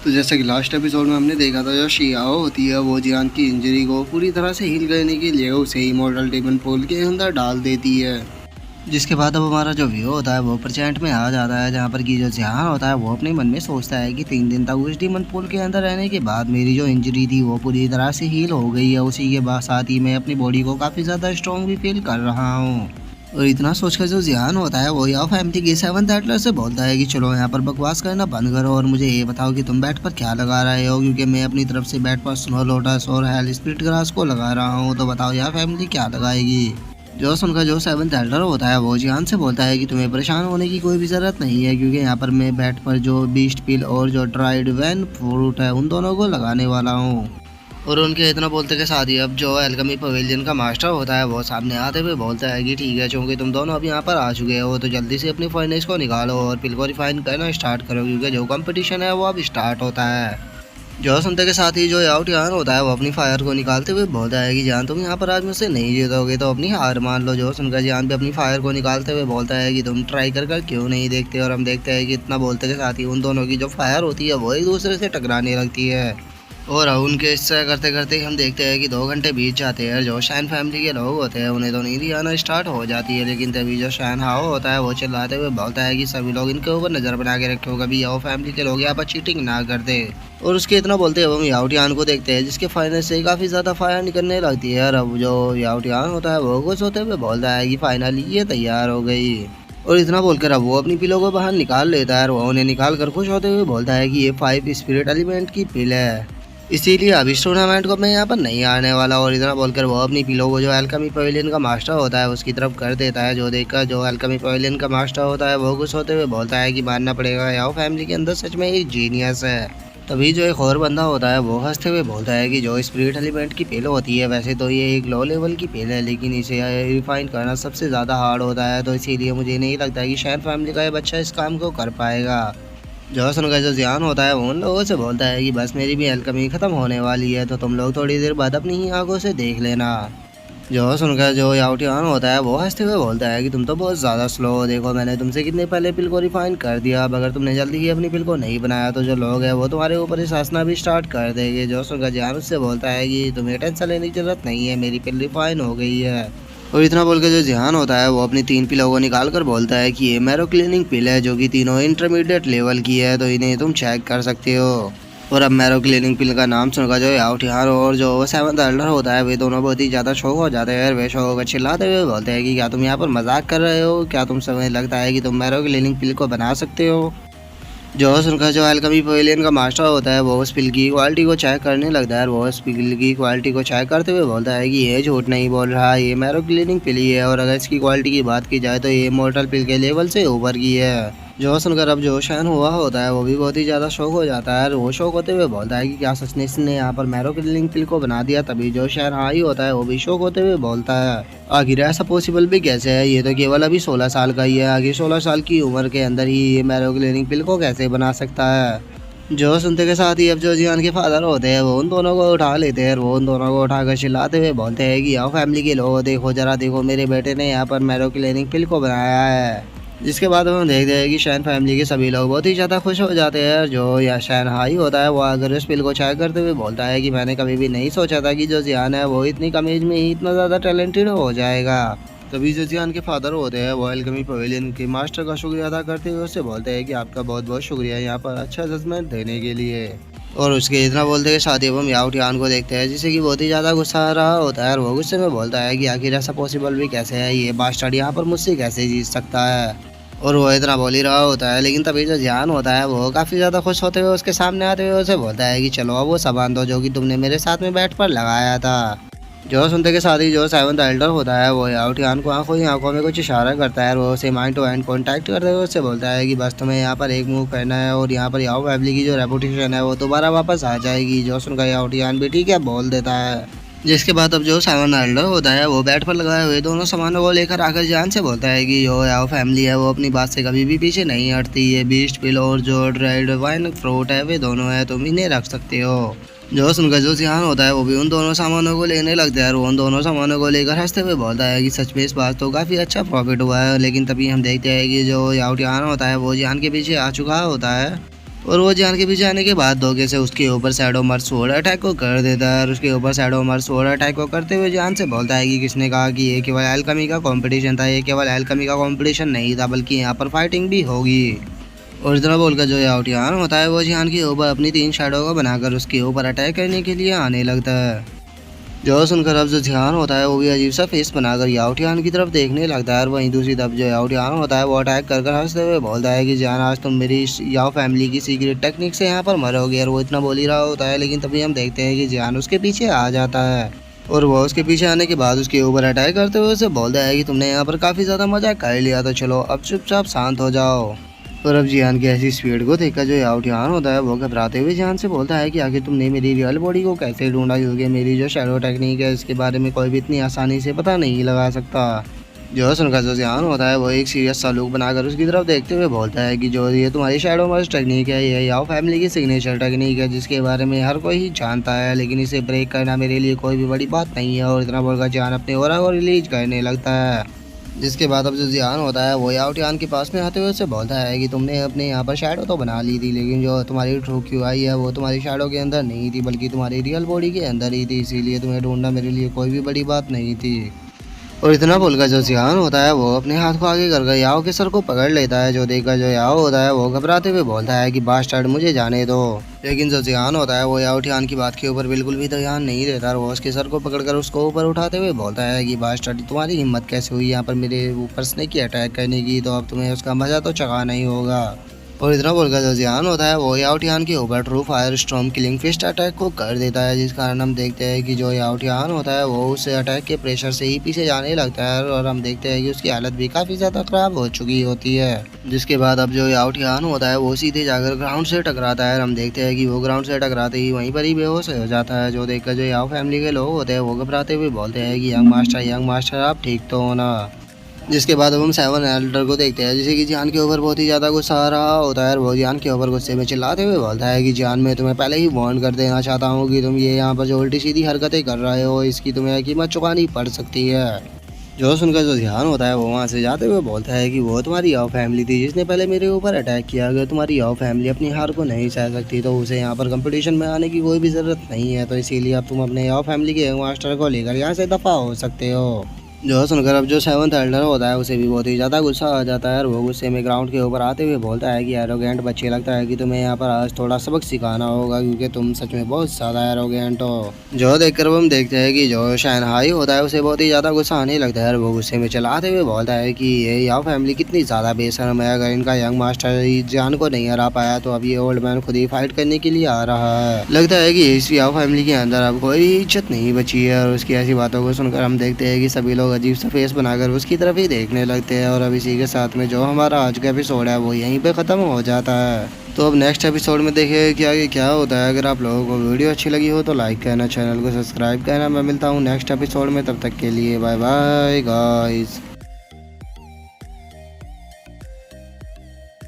तो जैसे कि लास्ट एपिसोड में हमने देखा था, जो शियाओ होती है वो जियान की इंजरी को पूरी तरह से हील करने के लिए उसे इमॉर्टल डेमन पूल के अंदर डाल देती है। जिसके बाद अब हमारा जो व्यू होता है वो प्रेजेंट में आ जाता है, जहाँ पर कि जो जियान होता है वो अपने मन में सोचता है कि 3 दिन तक उस डीमन पूल के अंदर रहने के बाद मेरी जो इंजरी थी वो पूरी तरह से हील हो गई है। उसी के बाद साथ ही मैं अपनी बॉडी को काफ़ी ज़्यादा स्ट्रॉन्ग भी फील कर रहा हूँ। और इतना सोचकर जो जियान होता है वो याओ फैमिली के 7th एटलर से बोलता है कि चलो यहाँ पर बकवास करना बंद करो और मुझे ये बताओ कि तुम बैट पर क्या लगा रहे हो, क्योंकि मैं अपनी तरफ से बैट पर स्नो लोटस और हेल स्प्लिट ग्रास को लगा रहा हूँ। तो बताओ यार फैमिली क्या लगाएगी। जो उनका जो 7th एल्डर होता है वो जियान से बोलता है कि तुम्हें परेशान होने की कोई भी ज़रूरत नहीं है, क्योंकि यहाँ पर मैं बैट पर जो बीस्ट पिल और जो ड्राइड वैन फ्रूट है उन दोनों को लगाने वाला हूँ। और उनके इतना बोलते के साथ ही अब जो एल्केमी पवेलियन का मास्टर होता है वो सामने आते हुए बोलता है कि ठीक है, चूँकि तुम दोनों अब यहाँ पर आ चुके हो तो जल्दी से अपनी फाइनेंस को निकालो और पिल को रिफाइन करना स्टार्ट करो, क्योंकि जो कंपटीशन है वो अब स्टार्ट होता है। जो सुनते के साथ ही जो आउट यान होता है वो अपनी फायर को निकालते हुए बोलता है कि जान तुम यहाँ पर आज मुझसे नहीं जीतोगे तो अपनी हार मान लो। जो सुनकर जान भी अपनी फायर को निकालते हुए बोलता है कि तुम ट्राई कर क्यों नहीं देखते। और हम देखते हैं कि इतना बोलते के साथ ही उन दोनों की जो फायर होती है वो एक दूसरे से टकराने लगती है। और उनके इससे करते करते हम देखते हैं कि 2 घंटे बीत जाते हैं। जो शैन फैमिली के लोग होते हैं उन्हें तो नींद आना स्टार्ट हो जाती है, लेकिन तभी जो शैन हाओ होता है वो चिल्लाते हुए बोलता है कि सभी लोग इनके ऊपर नज़र बना के रखो, कभी याओ फैमिली के लोग यहाँ पर चीटिंग ना करते। और उसके इतना बोलते हुए हम याओटियान को देखते हैं जिसके फाइनल से काफ़ी ज़्यादा फायर निकलने लगती है। और अब जो याओटियान होता है वो खुश होते हुए बोलता है कि फाइनली ये तैयार हो गई। और इतना बोलकर अब वो अपनी पिलों को बाहर निकाल लेता है और वो उन्हें निकाल कर खुश होते हुए बोलता है कि ये 5 स्पिरिट एलिमेंट की पिल है, इसीलिए अब इस टूर्नामेंट को मैं यहाँ पर नहीं आने वाला। और इतना बोलकर वो अपनी पिलो को जो एल्केमी पवेलियन का मास्टर होता है उसकी तरफ कर देता है। जो देखकर जो एल्केमी पवेलियन का मास्टर होता है वो खुश होते हुए बोलता है कि मानना पड़ेगा याओ फैमिली के अंदर सच में एक जीनियस है। तभी जो एक और बंदा होता है वो हंसते हुए बोलता है कि जो स्पिरिट एलिमेंट की पिल होती है वैसे तो ये एक लो लेवल की पिल है, लेकिन इसे रिफाइन करना सबसे ज़्यादा हार्ड होता है, तो इसीलिए मुझे नहीं लगता कि शायद फैमिली का ये बच्चा इस काम को कर पाएगा। जो सुनकर जो जियान होता है वो उन लोगों से बोलता है कि बस मेरी भी एल्केमी ख़त्म होने वाली है, तो तुम लोग थोड़ी देर बाद अपनी ही आंखों से देख लेना। जो सुनकर जो याओटियान होता है वो हंसते हुए बोलता है कि तुम तो बहुत ज़्यादा स्लो हो, देखो मैंने तुमसे कितने पहले पिल को रिफाइन कर दिया, अब अगर तुमने जल्दी ही अपनी पिल को नहीं बनाया तो जो लोग हैं वो तुम्हारे ऊपर ही हंसना भी स्टार्ट कर देंगे। जो सुनकर जियान उससे बोलता है कि तुम्हें टेंशन लेने की ज़रूरत नहीं है, मेरी पिल रिफाइन हो गई है। और इतना बोल के जो जिहान होता है वो अपनी 3 पिलों को निकाल कर बोलता है कि ये मैरो क्लीनिंग पिल है जो कि तीनों इंटरमीडिएट लेवल की है, तो इन्हें तुम चेक कर सकते हो। और अब मैरो क्लीनिंग पिल का नाम सुनकर जो आउटियार और जो 7th एल्डर होता है वे दोनों बहुत ही ज़्यादा शौक हो जाते हैं। वे शौक को चिल्लाते हुए बोलते हैं कि क्या तुम यहाँ पर मजाक कर रहे हो, क्या तुम समय लगता है कि तुम मैरो क्लीनिंग पिल को बना सकते हो। जो सुनकर जो एल्केमी पवेलियन का मास्टर होता है वो उस पिल की क्वालिटी को चेक करने लगता है और वो उस पिल की क्वालिटी को चेक करते हुए बोलता है कि ये झूठ नहीं बोल रहा, ये मैरो क्लीनिंग पिल ही है, और अगर इसकी क्वालिटी की बात की जाए तो ये इमॉर्टल पिल के लेवल से ऊपर की है। जो सुनकर अब जो शैन हुआ होता है वो भी बहुत ही ज़्यादा शौक हो जाता है और वो शौक होते हुए बोलता है कि क्या सच ने इसने यहाँ पर मैरो क्लीनिंग पिल को बना दिया। तभी जो शैन हाई होता है वो भी शौक होते हुए बोलता है आखिर ऐसा पॉसिबल भी कैसे है, ये तो केवल अभी 16 साल का ही है, आगे 16 साल की उम्र के अंदर ही ये मैरो क्लीनिंग पिल को कैसे बना सकता है। जो सुनते के साथ ही अब जो जियान के फादर होते हैं वो उन दोनों को उठा लेते हैं और वो उन दोनों को उठाकर चिल्लाते हुए बोलते हैं कि आओ फैमिली के लोग देखो जरा, देखो मेरे बेटे ने यहाँ पर मैरो क्लीनिंग पिल को बनाया है। जिसके बाद हम देखते हैं कि शैन फैमिली के सभी लोग बहुत ही ज़्यादा खुश हो जाते हैं। जो या शैन हाई होता है वो अगर उस पिल को चेक करते हुए बोलता है कि मैंने कभी भी नहीं सोचा था कि जो जियान है वो इतनी कम एज में ही इतना ज़्यादा टैलेंटेड हो जाएगा। तभी जो जियान के फादर होते हैं वो एल्केमी पवेलियन के मास्टर का शुक्रिया अदा करते हुए उससे बोलते हैं कि आपका बहुत बहुत शुक्रिया यहाँ पर अच्छा जजमेंट देने के लिए। और उसके इतना बोलते के साथ ही हम याओटियान को देखते हैं जिसे कि बहुत ही ज़्यादा गुस्सा आ रहा होता है और वो गुस्से में बोलता है कि आखिर ऐसा पॉसिबल भी कैसे है, ये बास्टर्ड यहाँ पर मुझसे कैसे जीत सकता है। और वो इतना बोल ही रहा होता है, लेकिन तभी जो जियान होता है वो काफ़ी ज़्यादा खुश होते हुए उसके सामने आते हुए उसे बोलता है कि चलो अब वो सामान दो जो कि तुमने मेरे साथ में बैठ पर लगाया था। जो सुनते के साथ ही जो 7th एल्डर होता है वो याओटियान को आंखों ही आंखों में कुछ इशारा करता है और वो उसे माइंड टू माइंड कॉन्टैक्ट करते हुए उससे बोलता है कि बस तुम्हें यहाँ पर एक मूव करना है और यहाँ पर याओ फैमिली की जो रेपुटेशन है वो दोबारा वापस आ जाएगी। जो सुनकर याओटियान भी ठीक है बोल देता है। जिसके बाद अब जो 7th एल्डर होता है वो बैट पर लगाए हुए दोनों सामानों को लेकर आकर जान से बोलता है कि जो याओ फैमिली है वो अपनी बात से कभी भी पीछे नहीं हटती है, बीस्ट पिल और जो ड्राइड वाइन फ्रूट है वे दोनों है, तुम इन्हें रख सकते हो। जो सुनकर जो जियान होता है वो भी उन दोनों सामानों को लेने लगता है और वो उन दोनों सामानों को लेकर हंसते हुए बोलता है कि सच में इस बात तो काफ़ी अच्छा प्रॉफिट हुआ है। लेकिन तभी हम देखते हैं कि जो याओटियान होता है वो जियान के पीछे आ चुका होता है और वो जियान के पीछे आने के बाद धोखे से उसके ऊपर शैडो मार्स स्वॉर्ड अटैक को कर देता है और उसके ऊपर शैडो मार्स स्वॉर्ड अटैक को करते हुए जियान से बोलता है कि किसने कहा कि ये केवल एल्केमी का कंपटीशन था। ये केवल एल्केमी का कंपटीशन नहीं था बल्कि यहाँ पर फाइटिंग भी होगी। और इतना बोलकर जो याओ टियान होता है वो जियान के ऊपर अपनी 3 शैडो को बनाकर उसके ऊपर अटैक करने के लिए आने लगता है। जो सुनकर अब जो जियान होता है वो भी अजीब सा फेस बनाकर याओ टियान की तरफ देखने लगता है और वहीं दूसरी तरफ जो याओ टियान होता है वो अटैक कर हंसते हुए बोलता है कि जियान आज तुम मेरी याओ फैमिली की सीक्रेट टेक्निक से यहाँ पर मरोगे। और वो इतना बोल ही रहा होता है लेकिन तभी हम देखते हैं कि जियान उसके पीछे आ जाता है और वो उसके पीछे आने के बाद उसके ऊपर अटैक करते हुए उसे बोलता है कि तुमने यहाँ पर काफ़ी ज़्यादा मजा कर लिया तो चलो अब चुपचाप शांत हो जाओ। और अब जियान की ऐसी स्पीड को देखकर जो याओ टियान होता है वो घबराते हुए जियान से बोलता है कि आखिर तुमने मेरी रियल बॉडी को कैसे ढूंढा, क्योंकि मेरी जो शैडो टेक्निक है इसके बारे में कोई भी इतनी आसानी से पता नहीं लगा सकता। जो सुनकर जो जियान होता है वो एक सीरियस सा लुक बनाकर उसकी तरफ देखते हुए बोलता है कि जो ये तुम्हारी शैडो मार्स टेक्निक है ये याओ फैमिली की सिग्नेचर टेक्निक है जिसके बारे में हर कोई ही जानता है, लेकिन इसे ब्रेक करना मेरे लिए कोई भी बड़ी बात नहीं है। और इतना बोलकर जियान अपने ओरा को रिलीज करने लगता है। जिसके बाद अब जो जियान होता है वो याओ टियान के पास में आते हुए उससे बोलता है कि तुमने अपने यहाँ पर शैडो तो बना ली थी लेकिन जो तुम्हारी ट्रू क्यूआई है वो तुम्हारी शैडो के अंदर नहीं थी बल्कि तुम्हारी रियल बॉडी के अंदर ही थी, इसीलिए तुम्हें ढूंढना मेरे लिए कोई भी बड़ी बात नहीं थी। और इतना बोलकर जो जियान होता है वो अपने हाथ को आगे कर याओ के सर को पकड़ लेता है। जो देखकर जो याओ होता है वो घबराते हुए बोलता है कि बास्टर्ड मुझे जाने दो। लेकिन जो जियान होता है वो याओ टियान की बात के ऊपर बिल्कुल भी ध्यान नहीं देता और वो उसके सर को पकड़कर उसको ऊपर उठाते हुए बोलता है कि बास्टर्ड तुम्हारी हिम्मत कैसे हुई यहाँ पर मेरे ऊपर स्नेक की अटैक करने की, तो अब तुम्हें उसका मजा तो चखा नहीं होगा। और इतना बोलकर जो जियान होता है वो याओ टियान के ऊपर true fire storm killing fist attack को कर देता है, जिस कारण हम देखते हैं कि जो याओ टियान होता है वो उस अटैक के प्रेशर से ही पीछे जाने लगता है और हम देखते हैं कि उसकी हालत भी काफ़ी ज़्यादा ख़राब हो चुकी होती है। जिसके बाद अब जो याओ टियान होता है वो सीधे जाकर ग्राउंड से टकराता है और हम देखते हैं कि वो ग्राउंड से टकराते ही वहीं पर ही बेहोश हो जाता है। जो देखकर जो याओ फैमिली के लोग होते हैं वो घबराते हुए बोलते हैं कि यंग मास्टर आप ठीक तो हो ना। जिसके बाद अब हम सेवन एल्डर को देखते हैं जिसे कि जियान के ऊपर बहुत ही ज़्यादा गुस्सा आ रहा होता है और वो जियान के ऊपर गुस्से में चिल्लाते हुए बोलता है कि जियान मैं तुम्हें पहले ही वार्न कर देना चाहता हूँ कि तुम ये यहाँ पर जो उल्टी सीधी हरकतें कर रहे हो इसकी तुम्हें कीमत चुकानी पड़ सकती है। जो सुनकर जो जियान होता है वो वहाँ से जाते हुए बोलता है कि वो तुम्हारी याओ फैमिली थी जिसने पहले मेरे ऊपर अटैक किया। अगर तुम्हारी याओ फैमिली अपनी हार को नहीं सह सकती तो उसे यहाँ पर कंपटीशन में आने की कोई भी ज़रूरत नहीं है, तो इसीलिए अब तुम अपने याओ फैमिली के मास्टर को लेकर यहाँ से दफ़ा हो सकते हो। जो सुनकर अब जो सेवंथ एल्डर होता है उसे भी बहुत ही ज़्यादा गुस्सा आ जाता है और वो गुस्से में ग्राउंड के ऊपर आते हुए बोलता है कि एरोगेंट बच्चे, लगता है कि तुम्हें यहाँ पर आज थोड़ा सबक सिखाना होगा क्योंकि तुम सच में बहुत ज़्यादा एरोगेंट हो। जो देखकर हम देखते हैं कि जो शहनहाई होता है उसे बहुत ही ज़्यादा गुस्सा आने लगता है और वो गुस्से में चलाते हुए बोलता है कि ये याओ फैमिली कितनी ज़्यादा बेशर्म है, अगर इनका यंग मास्टर जान को नहीं हरा पाया तो अब ये ओल्ड मैन खुद ही फाइट करने के लिए आ रहा है। लगता है कि इस याओ फैमिली के अंदर अब कोई इज्जत नहीं बची है। और उसकी ऐसी बातों को सुनकर हम देखते हैं कि सभी लोग अजीब सा फेस अगर उसकी तरफ ही देखने लगते हैं। और अब इसी के साथ में जो हमारा आज का एपिसोड है वो यहीं पे ख़त्म हो जाता है। तो अब नेक्स्ट एपिसोड में देखें कि आगे क्या होता है। अगर आप लोगों को वीडियो अच्छी लगी हो तो लाइक करना, चैनल को सब्सक्राइब करना। मैं मिलता हूँ नेक्स्ट एपिसोड में, तब तक के लिए बाय बाय गाइस।